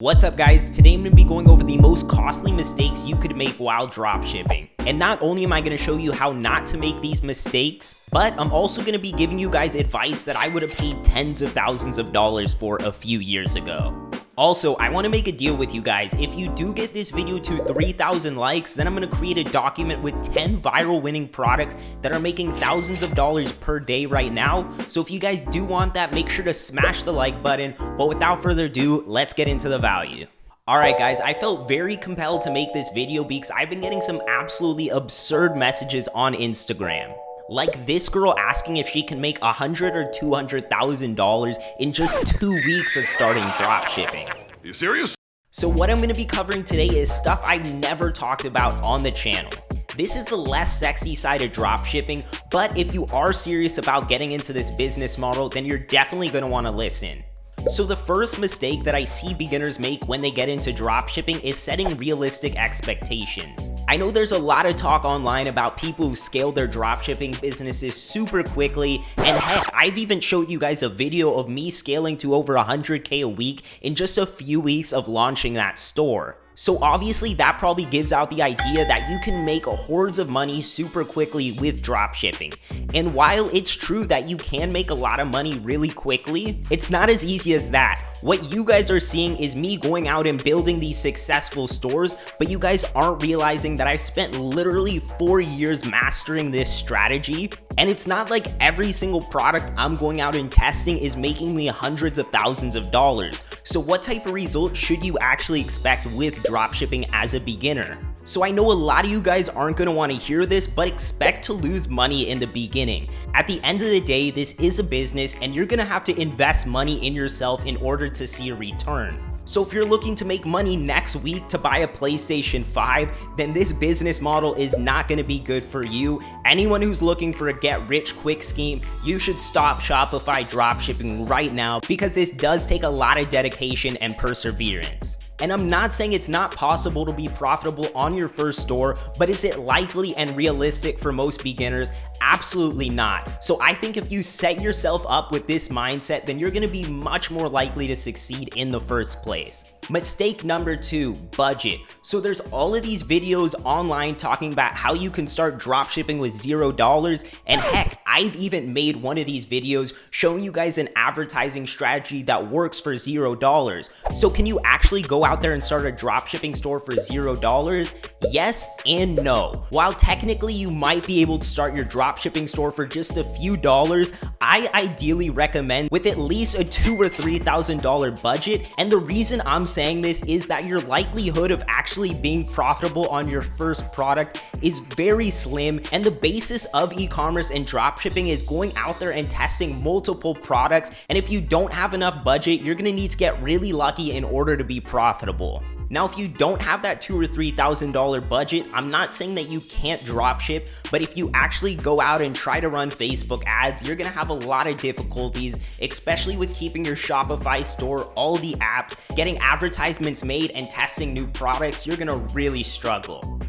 What's up guys, today I'm going to be going over the most costly mistakes you could make while dropshipping. And not only am I going to show you how not to make these mistakes, but I'm also going to be giving you guys advice that I would have paid tens of thousands of dollars for a few years ago. Also, I want to make a deal with you guys. If you do get this video to 3,000 likes, then I'm going to create a document with 10 viral winning products that are making thousands of dollars per day right now. So if you guys do want that, make sure to smash the like button. But without further ado, let's get into the value. Alright guys, I felt very compelled to make this video because I've been getting some absolutely absurd messages on Instagram. Like this girl asking if she can make $100,000 or $200,000 in just 2 weeks of starting dropshipping. You serious? So what I'm going to be covering today is stuff I never talked about on the channel. This is the less sexy side of dropshipping, but if you are serious about getting into this business model, then you're definitely going to want to listen. So the first mistake that I see beginners make when they get into dropshipping is setting realistic expectations. I know there's a lot of talk online about people who scale their dropshipping businesses super quickly, and heck, I've even showed you guys a video of me scaling to over 100K a week in just a few weeks of launching that store. So obviously that probably gives out the idea that you can make hordes of money super quickly with dropshipping. And while it's true that you can make a lot of money really quickly, it's not as easy as that. What you guys are seeing is me going out and building these successful stores, but you guys aren't realizing that I've spent literally 4 years mastering this strategy. And it's not like every single product I'm going out and testing is making me hundreds of thousands of dollars. So what type of result should you actually expect with dropshipping as a beginner? So I know a lot of you guys aren't going to want to hear this, but expect to lose money in the beginning. At the end of the day, this is a business and you're going to have to invest money in yourself in order to see a return. So if you're looking to make money next week to buy a PlayStation 5, then this business model is not going to be good for you. Anyone who's looking for a get-rich-quick scheme, you should stop Shopify dropshipping right now because this does take a lot of dedication and perseverance. And I'm not saying it's not possible to be profitable on your first store, but is it likely and realistic for most beginners? Absolutely not. So I think if you set yourself up with this mindset, then you're going to be much more likely to succeed in the first place. Mistake number 2, budget. So there's all of these videos online talking about how you can start dropshipping with $0, and heck, I've even made one of these videos showing you guys an advertising strategy that works for $0. So can you actually go out there and start a dropshipping store for $0? Yes and no. While technically you might be able to start your dropshipping store for just a few dollars, I ideally recommend with at least a $2,000 or $3,000 budget. And the reason I'm saying this is that your likelihood of actually being profitable on your first product is very slim, and the basis of e-commerce and dropshipping is going out there and testing multiple products. And if you don't have enough budget, you're gonna need to get really lucky in order to be profitable. Now, if you don't have that $2,000 or $3,000 budget, I'm not saying that you can't dropship, but if you actually go out and try to run Facebook ads, you're gonna have a lot of difficulties, especially with keeping your Shopify store, all the apps, getting advertisements made, and testing new products. You're gonna really struggle.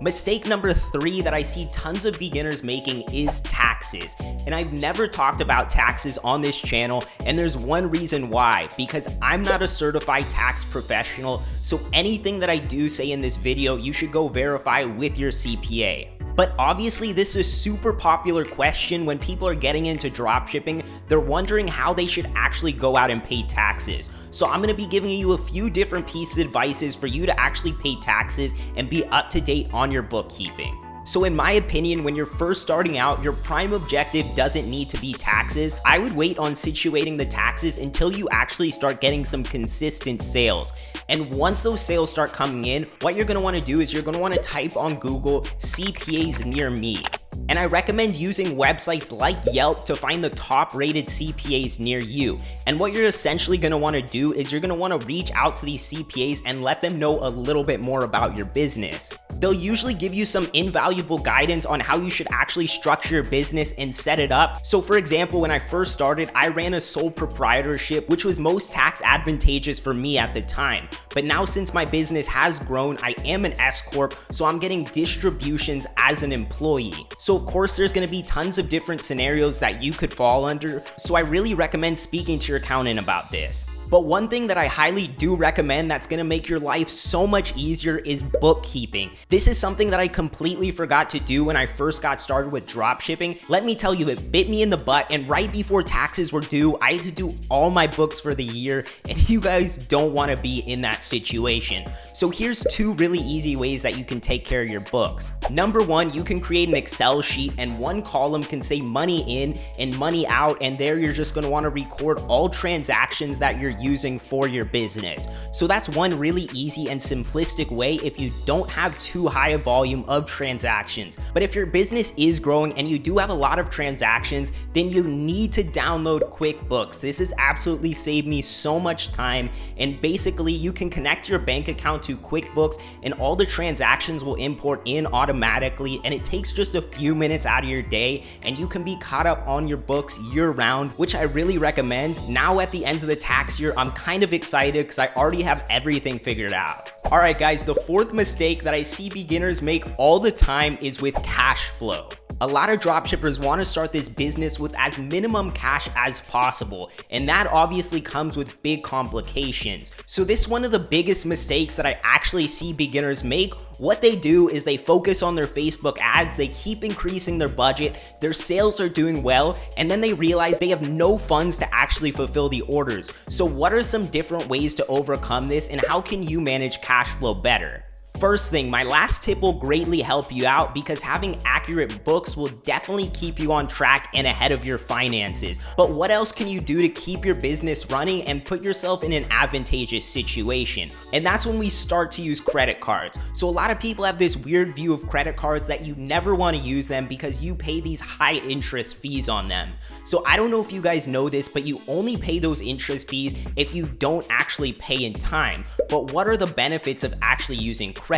Mistake number 3 that I see tons of beginners making is taxes. And I've never talked about taxes on this channel, and there's one reason why, because I'm not a certified tax professional, so anything that I do say in this video, you should go verify with your CPA. But obviously this is a super popular question when people are getting into dropshipping. They're wondering how they should actually go out and pay taxes. So I'm going to be giving you a few different pieces of advice for you to actually pay taxes and be up to date on your bookkeeping. So in my opinion, when you're first starting out, your prime objective doesn't need to be taxes. I would wait on situating the taxes until you actually start getting some consistent sales. And once those sales start coming in, what you're gonna wanna do is you're gonna wanna type on Google CPAs near me. And I recommend using websites like Yelp to find the top rated CPAs near you. And what you're essentially going to want to do is you're going to want to reach out to these CPAs and let them know a little bit more about your business. They'll usually give you some invaluable guidance on how you should actually structure your business and set it up. So for example, when I first started, I ran a sole proprietorship, which was most tax advantageous for me at the time. But now since my business has grown, I am an S Corp, so I'm getting distributions as an employee. So of course, there's going to be tons of different scenarios that you could fall under. So I really recommend speaking to your accountant about this. But one thing that I highly do recommend that's gonna make your life so much easier is bookkeeping. This is something that I completely forgot to do when I first got started with dropshipping. Let me tell you, it bit me in the butt, and right before taxes were due, I had to do all my books for the year, and you guys don't wanna be in that situation. So here's two really easy ways that you can take care of your books. Number one, you can create an Excel sheet, and one column can say money in and money out, and there you're just gonna wanna record all transactions that you're using for your business. So that's one really easy and simplistic way if you don't have too high a volume of transactions. But if your business is growing and you do have a lot of transactions, then you need to download QuickBooks. This has absolutely saved me so much time, and basically you can connect your bank account to QuickBooks and all the transactions will import in automatically, and it takes just a few minutes out of your day and you can be caught up on your books year round, which I really recommend. Now at the end of the tax year, I'm kind of excited because I already have everything figured out. All right guys, the fourth mistake that I see beginners make all the time is with cash flow. A lot of dropshippers want to start this business with as minimum cash as possible, and that obviously comes with big complications. So this is one of the biggest mistakes that I actually see beginners make. What they do is they focus on their Facebook ads, they keep increasing their budget, their sales are doing well, and then they realize they have no funds to actually fulfill the orders. So what are some different ways to overcome this, and how can you manage cash flow better? First thing, my last tip will greatly help you out because having accurate books will definitely keep you on track and ahead of your finances. But what else can you do to keep your business running and put yourself in an advantageous situation? And that's when we start to use credit cards. So a lot of people have this weird view of credit cards that you never want to use them because you pay these high interest fees on them. So I don't know if you guys know this, but you only pay those interest fees if you don't actually pay in time. But what are the benefits of actually using credit?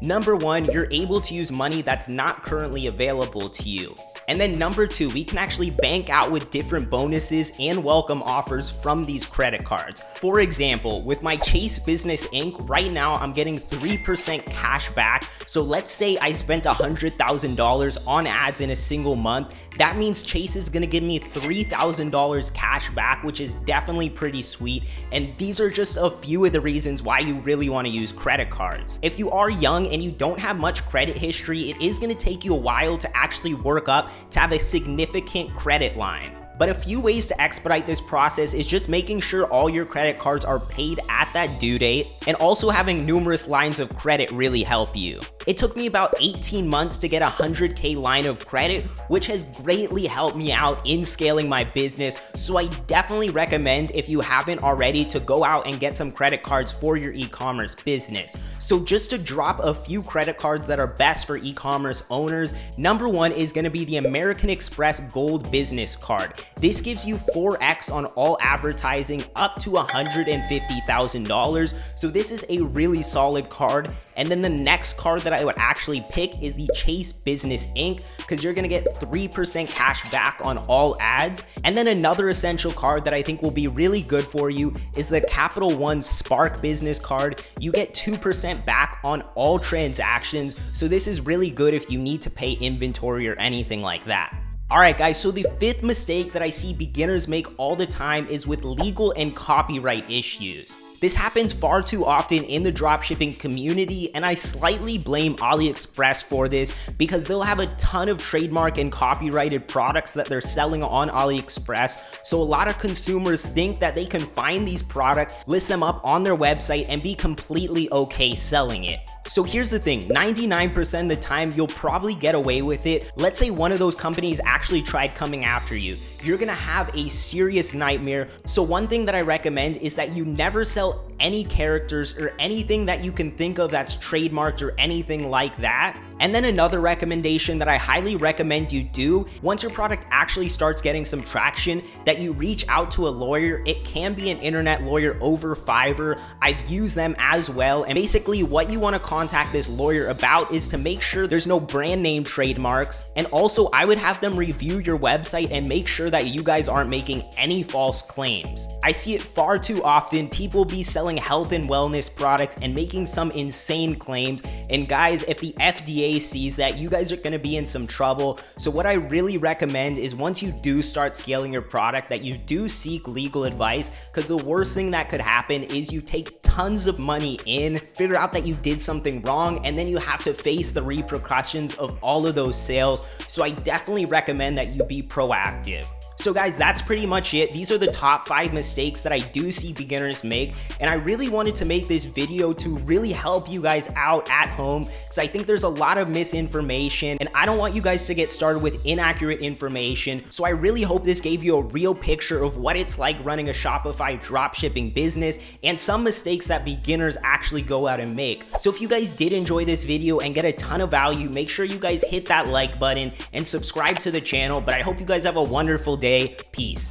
Number one, you're able to use money that's not currently available to you. And then number two, we can actually bank out with different bonuses and welcome offers from these credit cards. For example, with my Chase Business Inc., right now I'm getting 3% cash back. So let's say I spent $100,000 on ads in a single month. That means Chase is gonna give me $3,000 cash back, which is definitely pretty sweet. And these are just a few of the reasons why you really wanna use credit cards. If you are young and you don't have much credit history, it is gonna take you a while to actually work up to have a significant credit line. But a few ways to expedite this process is just making sure all your credit cards are paid at that due date, and also having numerous lines of credit really help you. It took me about 18 months to get a 100K line of credit, which has greatly helped me out in scaling my business. So I definitely recommend, if you haven't already, to go out and get some credit cards for your e-commerce business. So just to drop a few credit cards that are best for e-commerce owners, number one is gonna be the American Express Gold Business Card. This gives you 4x on all advertising up to $150,000. So this is a really solid card. And then the next card that I would actually pick is the Chase Business Inc., because you're gonna get 3% cash back on all ads. And then another essential card that I think will be really good for you is the Capital One Spark Business Card. You get 2% back on all transactions. So this is really good if you need to pay inventory or anything like that. Alright guys, so the fifth mistake that I see beginners make all the time is with legal and copyright issues. This happens far too often in the dropshipping community, and I slightly blame AliExpress for this because they'll have a ton of trademark and copyrighted products that they're selling on AliExpress. So a lot of consumers think that they can find these products, list them up on their website, and be completely okay selling it. So here's the thing, 99% of the time you'll probably get away with it. Let's say one of those companies actually tried coming after you. You're gonna have a serious nightmare. So one thing that I recommend is that you never sell any characters or anything that you can think of that's trademarked or anything like that. And then another recommendation that I highly recommend you do, once your product actually starts getting some traction, that you reach out to a lawyer. It can be an internet lawyer over Fiverr. I've used them as well. And basically what you want to contact this lawyer about is to make sure there's no brand name trademarks. And also I would have them review your website and make sure that you guys aren't making any false claims. I see it far too often. People be selling health and wellness products and making some insane claims. And guys, if the FDA CPA sees that, you guys are going to be in some trouble. So what I really recommend is once you do start scaling your product, that you do seek legal advice, because the worst thing that could happen is you take tons of money in, figure out that you did something wrong, and then you have to face the repercussions of all of those sales. So I definitely recommend that you be proactive. So guys, that's pretty much it. These are the top 5 mistakes that I do see beginners make, and I really wanted to make this video to really help you guys out at home, because I think there's a lot of misinformation and I don't want you guys to get started with inaccurate information. So I really hope this gave you a real picture of what it's like running a Shopify dropshipping business and some mistakes that beginners actually go out and make. So if you guys did enjoy this video and get a ton of value, make sure you guys hit that like button and subscribe to the channel. But I hope you guys have a wonderful day. Peace.